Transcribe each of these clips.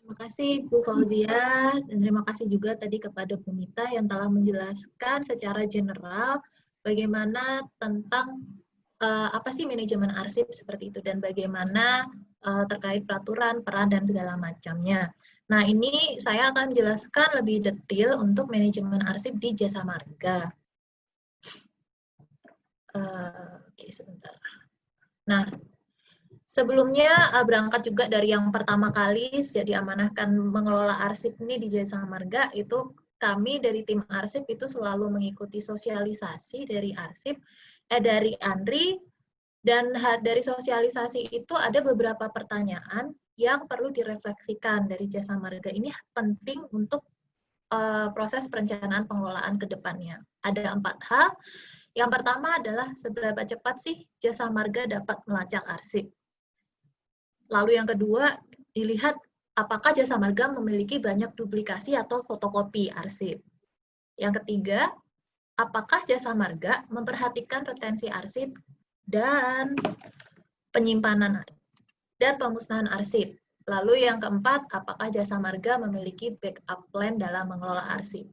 Terima kasih Bu Fauzia, dan terima kasih juga tadi kepada Bu Mita yang telah menjelaskan secara general bagaimana tentang apa sih manajemen arsip seperti itu dan bagaimana terkait peraturan, peran, dan segala macamnya. Nah, ini saya akan jelaskan lebih detail untuk manajemen arsip di Jasa Marga. Oke, sebentar. Nah, sebelumnya berangkat juga dari yang pertama kali jadi amanahkan mengelola arsip ini di Jasa Marga, itu kami dari tim arsip itu selalu mengikuti sosialisasi dari arsip, dari Andri, dan dari sosialisasi itu ada beberapa pertanyaan yang perlu direfleksikan dari Jasa Marga. Ini penting untuk proses perencanaan pengelolaan ke depannya. Ada 4 hal. Yang pertama adalah seberapa cepat sih Jasa Marga dapat melacak arsip. Lalu yang kedua, dilihat apakah Jasa Marga memiliki banyak duplikasi atau fotokopi arsip. Yang ketiga, apakah Jasa Marga memperhatikan retensi arsip dan penyimpanan dan pemusnahan arsip. Lalu yang keempat, apakah Jasa Marga memiliki backup plan dalam mengelola arsip.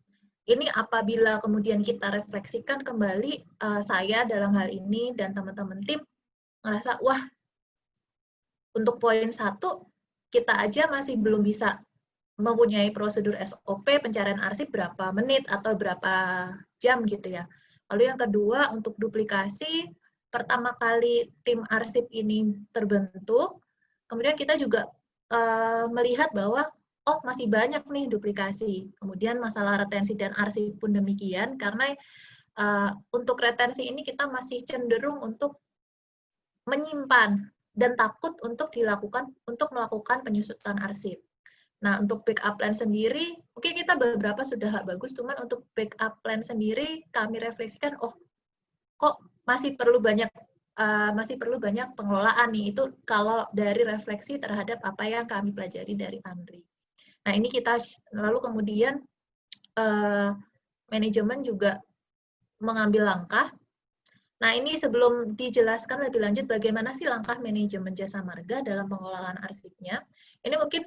Ini apabila kemudian kita refleksikan kembali, saya dalam hal ini dan teman-teman tim ngerasa, wah, untuk poin 1, kita aja masih belum bisa mempunyai prosedur SOP pencarian arsip berapa menit atau berapa jam gitu ya. Lalu yang kedua, untuk duplikasi, pertama kali tim arsip ini terbentuk, kemudian kita juga melihat bahwa oh masih banyak nih duplikasi. Kemudian masalah retensi dan arsip pun demikian, karena untuk retensi ini kita masih cenderung untuk menyimpan dan takut untuk melakukan penyusutan arsip. Nah, untuk backup plan sendiri, mungkin kita beberapa sudah bagus, cuman untuk backup plan sendiri kami refleksikan, oh kok masih perlu banyak pengelolaan nih. Itu kalau dari refleksi terhadap apa yang kami pelajari dari Andri. Nah, ini kita lalu kemudian manajemen juga mengambil langkah. Nah, ini sebelum dijelaskan lebih lanjut bagaimana sih langkah manajemen Jasa Marga dalam pengelolaan arsipnya. Ini mungkin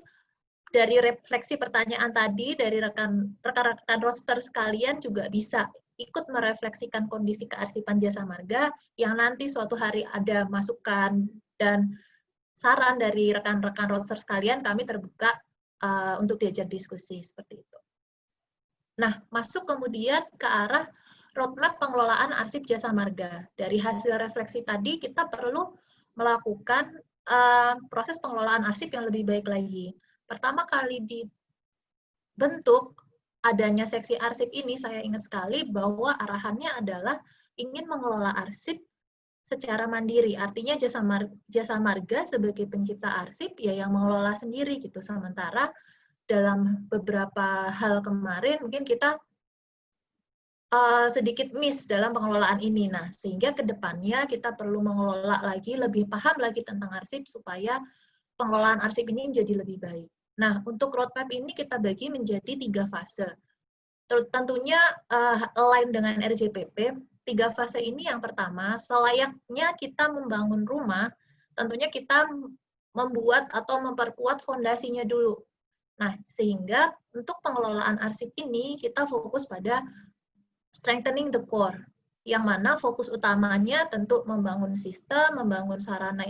dari refleksi pertanyaan tadi, dari rekan-rekan roster sekalian juga bisa ikut merefleksikan kondisi kearsipan Jasa Marga yang nanti suatu hari ada masukan dan saran dari rekan-rekan roster sekalian, kami terbuka untuk diajak diskusi seperti itu. Nah, masuk kemudian ke arah roadmap pengelolaan arsip Jasa Marga. Dari hasil refleksi tadi, kita perlu melakukan proses pengelolaan arsip yang lebih baik lagi. Pertama kali dibentuk adanya seksi arsip ini, saya ingat sekali bahwa arahannya adalah ingin mengelola arsip secara mandiri. Artinya Jasa Marga sebagai pencipta arsip ya yang mengelola sendiri gitu. Sementara dalam beberapa hal kemarin mungkin kita sedikit miss dalam pengelolaan ini. Nah, sehingga ke depannya kita perlu mengelola lagi, lebih paham lagi tentang arsip supaya pengelolaan arsip ini menjadi lebih baik. Nah, untuk roadmap ini kita bagi menjadi 3 fase. Tentunya align dengan RJPP. 3 fase ini yang pertama, selayaknya kita membangun rumah, tentunya kita membuat atau memperkuat fondasinya dulu. Nah, sehingga untuk pengelolaan arsip ini kita fokus pada strengthening the core, yang mana fokus utamanya tentu membangun sistem, membangun sarana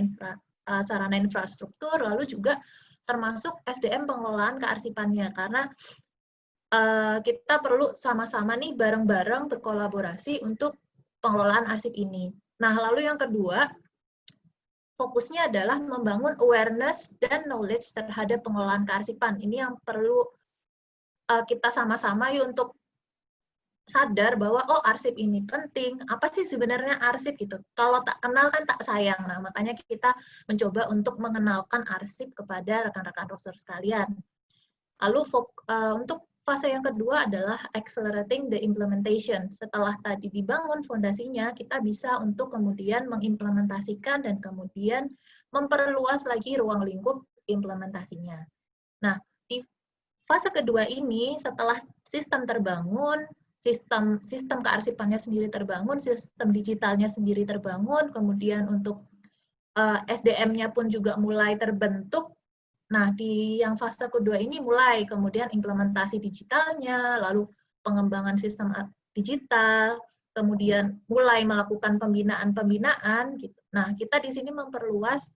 infrastruktur, lalu juga termasuk SDM pengelolaan kearsipannya, karena kita perlu sama-sama nih bareng-bareng berkolaborasi untuk pengelolaan arsip ini. Nah, lalu yang kedua, fokusnya adalah membangun awareness dan knowledge terhadap pengelolaan kearsipan. Ini yang perlu kita sama-sama yuk untuk sadar bahwa oh arsip ini penting, apa sih sebenarnya arsip gitu. Kalau tak kenal kan tak sayang. Nah, makanya kita mencoba untuk mengenalkan arsip kepada rekan-rekan roster sekalian. Lalu untuk fase yang kedua adalah accelerating the implementation. Setelah tadi dibangun fondasinya, kita bisa untuk kemudian mengimplementasikan dan kemudian memperluas lagi ruang lingkup implementasinya. Nah, di fase kedua ini setelah sistem terbangun, sistem kearsipannya sendiri terbangun, sistem digitalnya sendiri terbangun, kemudian untuk SDM-nya pun juga mulai terbentuk, Nah, di yang fase kedua ini mulai kemudian implementasi digitalnya, lalu pengembangan sistem digital, kemudian mulai melakukan pembinaan-pembinaan gitu. Nah, kita di sini memperluas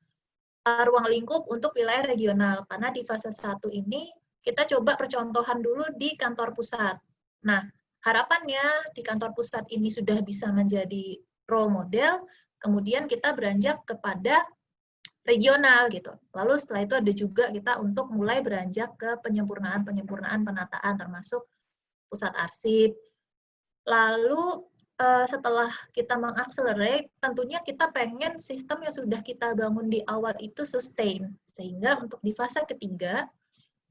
ruang lingkup untuk wilayah regional karena di fase 1 ini kita coba percontohan dulu di kantor pusat. Nah, harapannya di kantor pusat ini sudah bisa menjadi role model, kemudian kita beranjak kepada regional gitu. Lalu setelah itu ada juga kita untuk mulai beranjak ke penyempurnaan penataan termasuk pusat arsip. Lalu setelah kita mengakselerate, tentunya kita pengen sistem yang sudah kita bangun di awal itu sustain. Sehingga untuk di fase ketiga,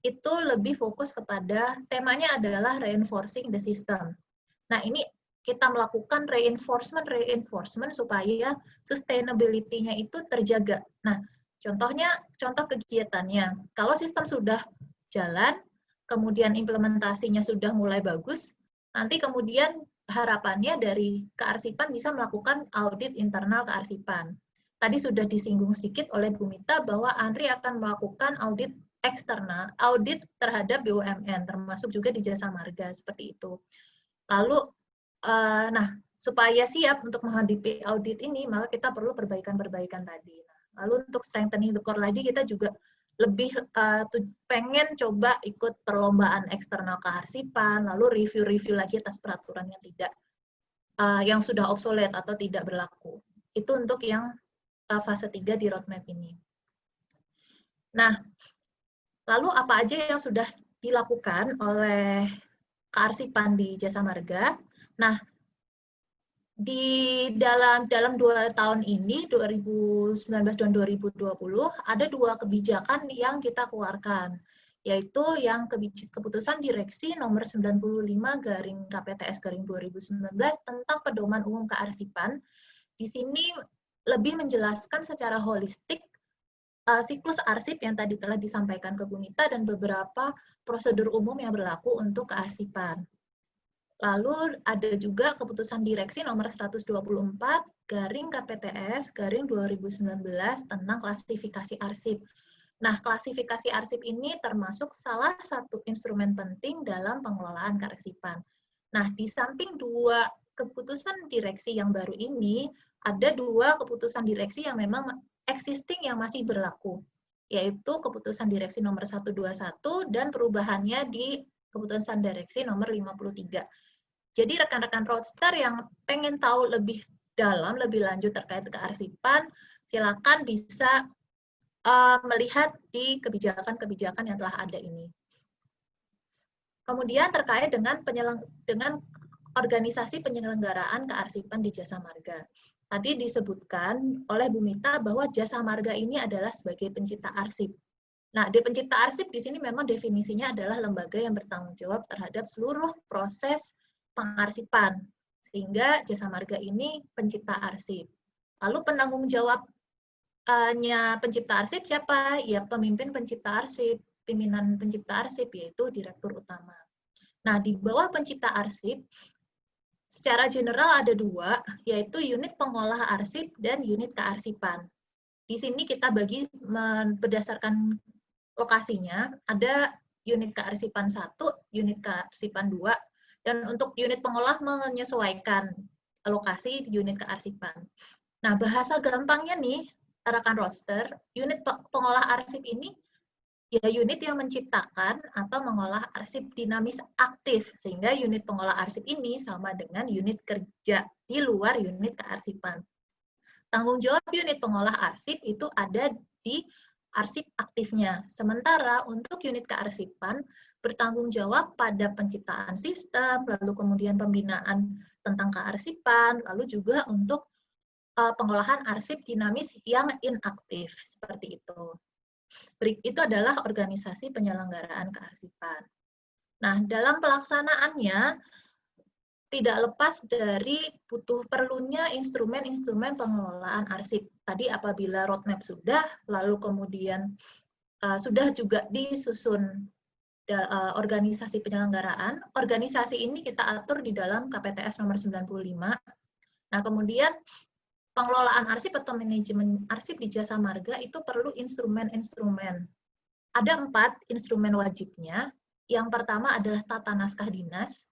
itu lebih fokus kepada temanya adalah reinforcing the system. Nah, ini kita melakukan reinforcement supaya sustainability-nya itu terjaga. Nah, contoh kegiatannya, kalau sistem sudah jalan, kemudian implementasinya sudah mulai bagus, nanti kemudian harapannya dari kearsipan bisa melakukan audit internal kearsipan. Tadi sudah disinggung sedikit oleh Bu Mita bahwa Andri akan melakukan audit eksternal, audit terhadap BUMN, termasuk juga di jasa marga, seperti itu. Lalu, nah, supaya siap untuk menghadapi audit ini, maka kita perlu perbaikan-perbaikan tadi. Nah, lalu untuk strengthening the core lagi, kita juga lebih pengen coba ikut perlombaan eksternal kearsipan, lalu review-review lagi atas peraturan yang tidak, yang sudah obsolete atau tidak berlaku. Itu untuk yang fase 3 di roadmap ini. Nah, lalu apa aja yang sudah dilakukan oleh kearsipan di jasa marga? Nah, di dalam 2 tahun ini, 2019 dan 2020, ada 2 kebijakan yang kita keluarkan, yaitu yang keputusan direksi nomor 95 garing KPTS garing 2019 tentang pedoman umum kearsipan. Di sini lebih menjelaskan secara holistik siklus arsip yang tadi telah disampaikan ke Bu Mita dan beberapa prosedur umum yang berlaku untuk kearsipan. Lalu ada juga keputusan direksi nomor 124 garing KPTS garing 2019 tentang klasifikasi arsip. Nah, klasifikasi arsip ini termasuk salah satu instrumen penting dalam pengelolaan kearsipan. Nah, di samping 2 keputusan direksi yang baru ini, ada 2 keputusan direksi yang memang existing yang masih berlaku, yaitu keputusan direksi nomor 121 dan perubahannya di keputusan direksi nomor 53. Jadi rekan-rekan roadster yang pengen tahu lebih dalam, lebih lanjut terkait kearsipan, silakan bisa melihat di kebijakan-kebijakan yang telah ada ini. Kemudian terkait dengan organisasi penyelenggaraan kearsipan di jasa marga. Tadi disebutkan oleh Bu Mita bahwa jasa marga ini adalah sebagai pencipta arsip. Nah, di pencipta arsip di sini memang definisinya adalah lembaga yang bertanggung jawab terhadap seluruh proses pengarsipan, sehingga jasa marga ini pencipta arsip. Lalu penanggung jawabnya pencipta arsip siapa? Ya, pemimpin pencipta arsip, pimpinan pencipta arsip, yaitu direktur utama. Nah, di bawah pencipta arsip, secara general ada 2, yaitu unit pengolah arsip dan unit kearsipan. Di sini kita bagi berdasarkan lokasinya, ada unit kearsipan 1, unit kearsipan 2, dan untuk unit pengolah menyesuaikan lokasi unit kearsipan. Nah, bahasa gampangnya nih, rekan roster, unit pengolah arsip ini ya unit yang menciptakan atau mengolah arsip dinamis aktif, sehingga unit pengolah arsip ini sama dengan unit kerja di luar unit kearsipan. Tanggung jawab unit pengolah arsip itu ada di arsip aktifnya. Sementara untuk unit kearsipan bertanggung jawab pada penciptaan sistem, lalu kemudian pembinaan tentang kearsipan, lalu juga untuk pengolahan arsip dinamis yang inaktif, seperti itu. Itu adalah organisasi penyelenggaraan kearsipan. Nah, dalam pelaksanaannya, tidak lepas dari perlunya instrumen-instrumen pengelolaan arsip. Tadi apabila roadmap sudah, lalu kemudian sudah juga disusun organisasi penyelenggaraan. Organisasi ini kita atur di dalam KPTS nomor 95. Nah, kemudian pengelolaan arsip atau manajemen arsip di jasa marga itu perlu instrumen-instrumen. ada 4 instrumen wajibnya. Yang pertama adalah tata naskah dinas.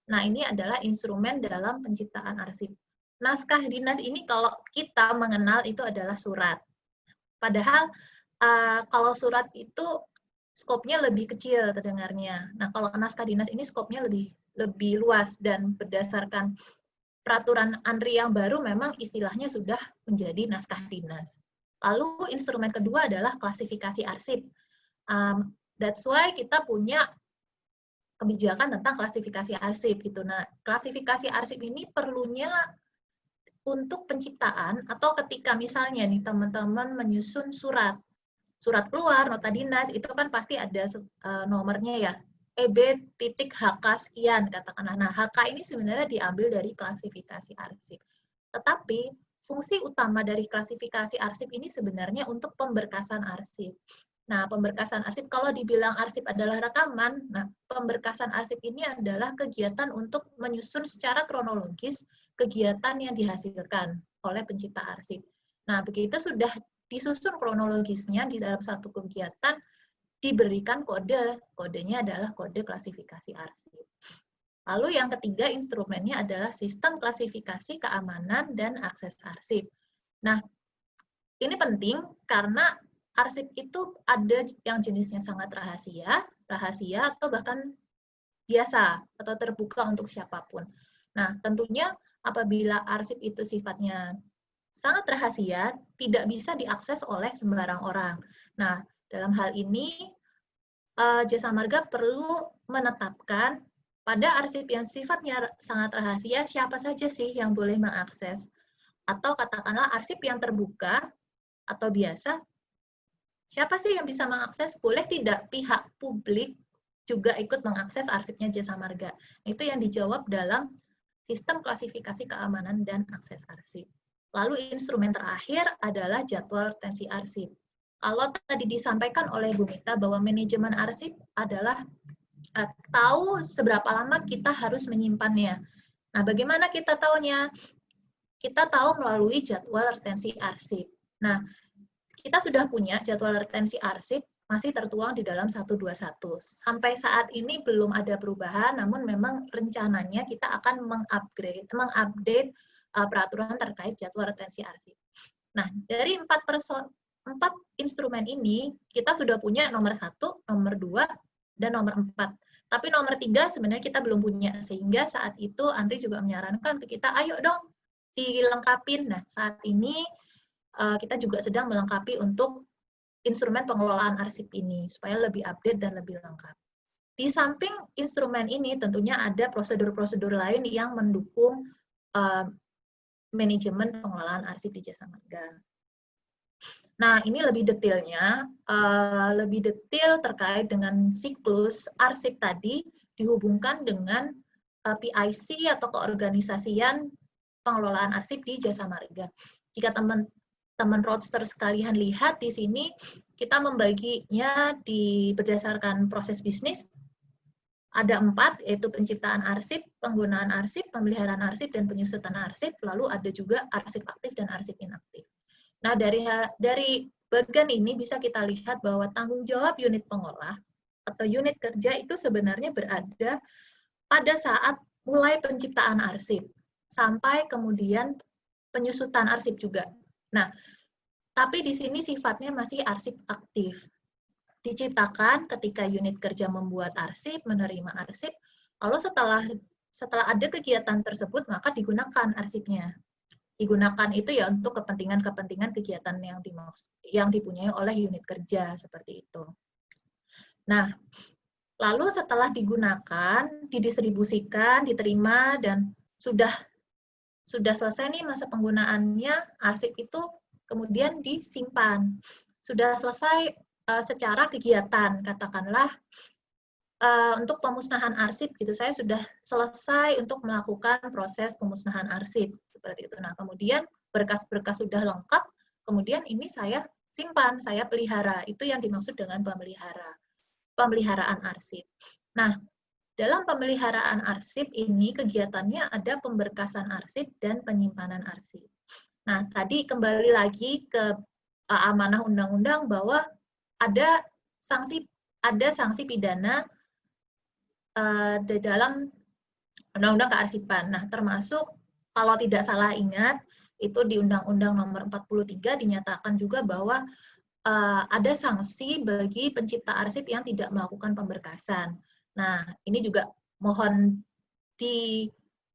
Nah, ini adalah instrumen dalam penciptaan arsip. Naskah dinas ini kalau kita mengenal itu adalah surat. Padahal kalau surat itu skopnya lebih kecil terdengarnya. Nah, kalau naskah dinas ini skopnya lebih luas, dan berdasarkan peraturan ANRI yang baru memang istilahnya sudah menjadi naskah dinas. Lalu instrumen kedua adalah klasifikasi arsip. That's why kita punya kebijakan tentang klasifikasi arsip gitu. Nah, klasifikasi arsip ini perlunya untuk penciptaan atau ketika misalnya nih teman-teman menyusun surat keluar, nota dinas, itu kan pasti ada nomornya ya, EB.HK sekian katakanlah. Nah, HK ini sebenarnya diambil dari klasifikasi arsip. Tetapi fungsi utama dari klasifikasi arsip ini sebenarnya untuk pemberkasan arsip. Nah, pemberkasan arsip, kalau dibilang arsip adalah rekaman, nah pemberkasan arsip ini adalah kegiatan untuk menyusun secara kronologis kegiatan yang dihasilkan oleh pencipta arsip. Nah, begitu sudah disusun kronologisnya di dalam satu kegiatan, diberikan kode. Kodenya adalah kode klasifikasi arsip. Lalu yang ketiga instrumennya adalah sistem klasifikasi keamanan dan akses arsip. Nah, ini penting karena arsip itu ada yang jenisnya sangat rahasia atau bahkan biasa atau terbuka untuk siapapun. Nah, tentunya apabila arsip itu sifatnya sangat rahasia, tidak bisa diakses oleh sembarang orang. Nah, dalam hal ini Jasa Marga perlu menetapkan pada arsip yang sifatnya sangat rahasia siapa saja sih yang boleh mengakses. Atau katakanlah arsip yang terbuka atau biasa, siapa sih yang bisa mengakses? Boleh tidak pihak publik juga ikut mengakses arsipnya Jasa Marga? Itu yang dijawab dalam sistem klasifikasi keamanan dan akses arsip. Lalu instrumen terakhir adalah jadwal retensi arsip. Kalau tadi disampaikan oleh Bu Mita bahwa manajemen arsip adalah tahu seberapa lama kita harus menyimpannya. Nah, bagaimana kita tahunya? Kita tahu melalui jadwal retensi arsip. Nah, kita sudah punya jadwal retensi arsip, masih tertuang di dalam 121. Sampai saat ini belum ada perubahan, namun memang rencananya kita akan mengupdate peraturan terkait jadwal retensi arsip. Nah, dari 4 instrumen ini, kita sudah punya nomor 1, nomor 2, dan nomor 4. Tapi nomor 3 sebenarnya kita belum punya, sehingga saat itu Andri juga menyarankan ke kita, ayo dong dilengkapin. Nah, saat ini kita juga sedang melengkapi untuk instrumen pengelolaan arsip ini, supaya lebih update dan lebih lengkap. Di samping instrumen ini, tentunya ada prosedur-prosedur lain yang mendukung manajemen pengelolaan arsip di Jasa Marga. Nah, ini lebih detailnya, lebih detail terkait dengan siklus arsip tadi dihubungkan dengan PIC atau keorganisasian pengelolaan arsip di Jasa Marga. Jika teman roadster sekalian lihat di sini, kita membaginya berdasarkan proses bisnis. Ada 4, yaitu penciptaan arsip, penggunaan arsip, pemeliharaan arsip, dan penyusutan arsip. Lalu ada juga arsip aktif dan arsip inaktif. Nah, dari bagian ini bisa kita lihat bahwa tanggung jawab unit pengolah atau unit kerja itu sebenarnya berada pada saat mulai penciptaan arsip sampai kemudian penyusutan arsip juga. Nah, tapi di sini sifatnya masih arsip aktif. Diciptakan ketika unit kerja membuat arsip, menerima arsip, lalu setelah ada kegiatan tersebut, maka digunakan arsipnya. Digunakan itu ya untuk kepentingan kegiatan yang dipunyai oleh unit kerja, seperti itu. Nah, lalu setelah digunakan, didistribusikan, diterima, dan sudah selesai nih masa penggunaannya, arsip itu kemudian disimpan. Sudah selesai secara kegiatan, katakanlah untuk pemusnahan arsip gitu, saya sudah selesai untuk melakukan proses pemusnahan arsip seperti itu. Nah, kemudian berkas-berkas sudah lengkap, kemudian ini saya simpan, saya pelihara. Itu yang dimaksud dengan pemeliharaan arsip. Nah, dalam pemeliharaan arsip ini kegiatannya ada pemberkasan arsip dan penyimpanan arsip. Nah, tadi kembali lagi ke amanah undang-undang bahwa ada ada sanksi pidana di dalam Undang-Undang Kearsipan. Nah, termasuk kalau tidak salah ingat, itu di Undang-Undang Nomor 43 dinyatakan juga bahwa ada sanksi bagi pencipta arsip yang tidak melakukan pemberkasan. Nah, ini juga mohon ini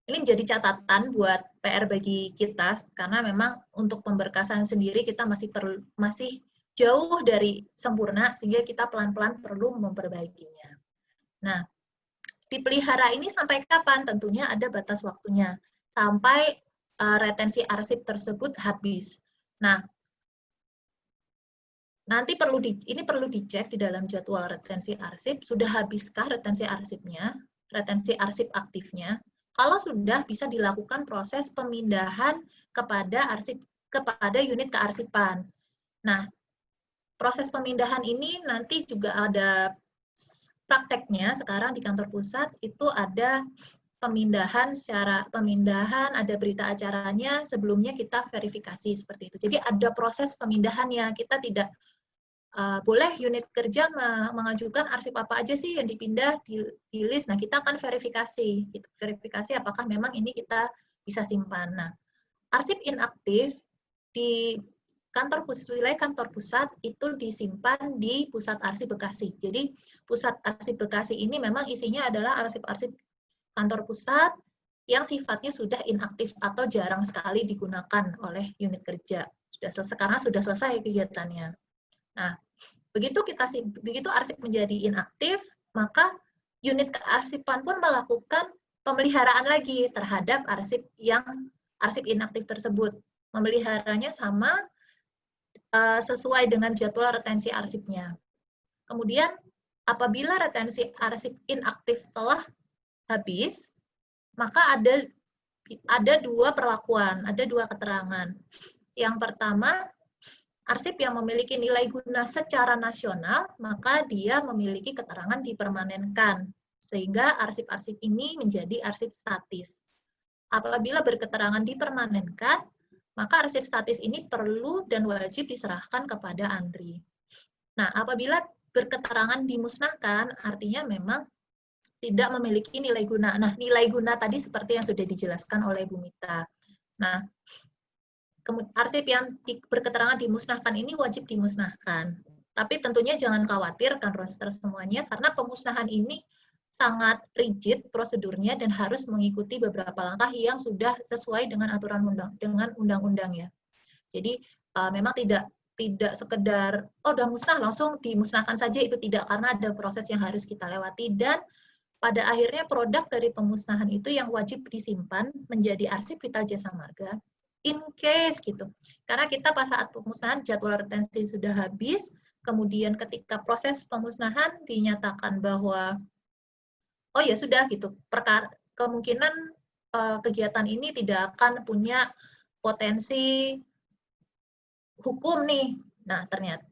menjadi catatan buat PR bagi kita, karena memang untuk pemberkasan sendiri kita masih jauh dari sempurna, sehingga kita pelan-pelan perlu memperbaikinya. Nah, dipelihara ini sampai kapan? Tentunya ada batas waktunya, sampai retensi arsip tersebut habis. Nah, nanti ini perlu dicek di dalam jadwal retensi arsip, sudah habiskah retensi arsipnya, retensi arsip aktifnya. Kalau sudah, bisa dilakukan proses pemindahan kepada unit kearsipan. Nah, proses pemindahan ini nanti juga ada prakteknya. Sekarang di kantor pusat itu ada pemindahan, ada berita acaranya, sebelumnya kita verifikasi seperti itu. Jadi ada proses pemindahannya, kita tidak boleh unit kerja mengajukan arsip apa aja sih yang dipindah di list. Nah, kita akan verifikasi. Verifikasi apakah memang ini kita bisa simpan. Nah, arsip inaktif di wilayah kantor pusat itu disimpan di Pusat Arsip Bekasi. Jadi, Pusat Arsip Bekasi ini memang isinya adalah arsip-arsip kantor pusat yang sifatnya sudah inaktif atau jarang sekali digunakan oleh unit kerja. Sekarang sudah selesai kegiatannya. Nah, begitu arsip menjadi inaktif, maka unit kearsipan pun melakukan pemeliharaan lagi terhadap arsip inaktif tersebut. Memeliharanya sama sesuai dengan jadwal retensi arsipnya. Kemudian, apabila retensi arsip inaktif telah habis, maka ada dua perlakuan, ada dua keterangan. Yang pertama, arsip yang memiliki nilai guna secara nasional, maka dia memiliki keterangan dipermanenkan, sehingga arsip-arsip ini menjadi arsip statis. Apabila berketerangan dipermanenkan, maka arsip statis ini perlu dan wajib diserahkan kepada ANRI. Nah, apabila berketerangan dimusnahkan, artinya memang tidak memiliki nilai guna. Nah, nilai guna tadi seperti yang sudah dijelaskan oleh Bu Mita. Nah, arsip yang berketerangan dimusnahkan ini wajib dimusnahkan. Tapi tentunya jangan khawatir kan roster semuanya, karena pemusnahan ini sangat rigid prosedurnya dan harus mengikuti beberapa langkah yang sudah sesuai dengan aturan undang-undang ya. Jadi memang tidak sekedar udah musnah langsung dimusnahkan saja, itu tidak, karena ada proses yang harus kita lewati, dan pada akhirnya produk dari pemusnahan itu yang wajib disimpan menjadi arsip Vital Jasa Marga in case gitu. Karena kita pas saat pemusnahan jadwal retensi sudah habis, kemudian ketika proses pemusnahan dinyatakan bahwa oh ya sudah gitu, kemungkinan kegiatan ini tidak akan punya potensi hukum nih. Nah, ternyata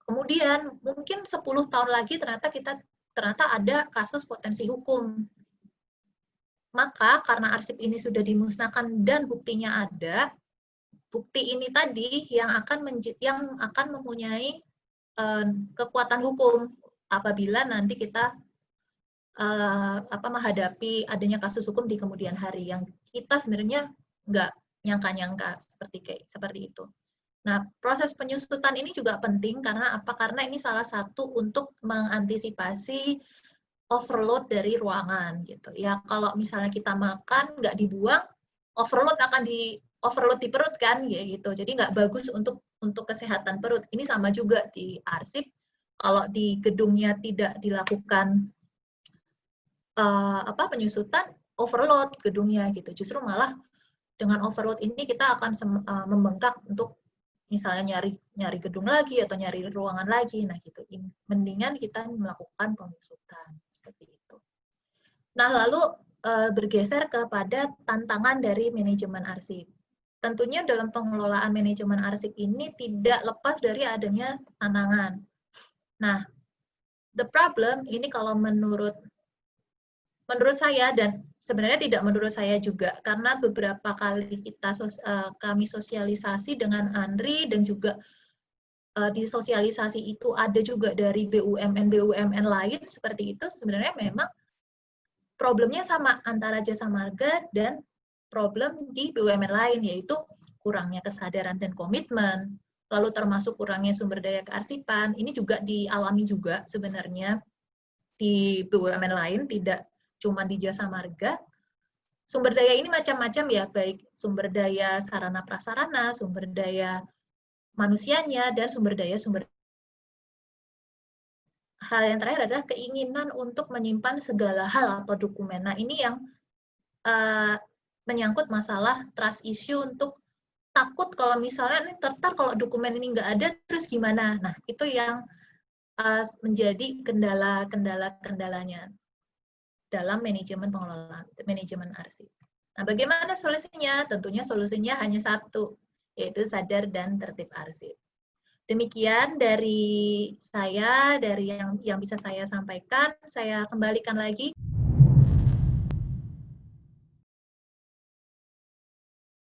kemudian mungkin 10 tahun lagi ternyata ada kasus potensi hukum. Maka karena arsip ini sudah dimusnahkan dan buktinya ada, bukti ini tadi yang akan mempunyai kekuatan hukum apabila nanti kita menghadapi adanya kasus hukum di kemudian hari, yang kita sebenarnya nggak nyangka-nyangka seperti itu. Nah, proses penyusutan ini juga penting karena apa? Karena ini salah satu untuk mengantisipasi overload dari ruangan gitu. Ya, kalau misalnya kita makan nggak dibuang, overload di perut kan, ya gitu. Jadi nggak bagus untuk kesehatan perut. Ini sama juga di arsip. Kalau di gedungnya tidak dilakukan penyusutan, overload gedungnya gitu. Justru malah dengan overload ini kita akan membengkak untuk misalnya nyari gedung lagi atau nyari ruangan lagi. Nah gitu. Mendingan kita melakukan penyusutan seperti itu. Nah, lalu bergeser kepada tantangan dari manajemen arsip. Tentunya dalam pengelolaan manajemen arsip ini tidak lepas dari adanya tantangan. Nah, the problem ini kalau menurut saya, dan sebenarnya tidak menurut saya juga, karena beberapa kali kami sosialisasi dengan ANRI dan juga di sosialisasi itu ada juga dari BUMN lain seperti itu, sebenarnya memang problemnya sama antara Jasa Marga dan problem di BUMN lain, yaitu kurangnya kesadaran dan komitmen, lalu termasuk kurangnya sumber daya kearsipan. Ini juga dialami juga sebenarnya di BUMN lain, tidak cuma di Jasa Marga. Sumber daya ini macam-macam ya, baik sumber daya sarana prasarana, sumber daya manusianya, dan sumber daya hal yang terakhir adalah keinginan untuk menyimpan segala hal atau dokumen. Nah, ini yang menyangkut masalah trust issue, untuk takut kalau misalnya ntar kalau dokumen ini nggak ada, terus gimana? Nah, itu yang menjadi kendalanya dalam manajemen pengelolaan, manajemen arsip. Nah, bagaimana solusinya? Tentunya solusinya hanya satu, yaitu sadar dan tertib arsip. Demikian dari saya, dari yang bisa saya sampaikan. Saya kembalikan lagi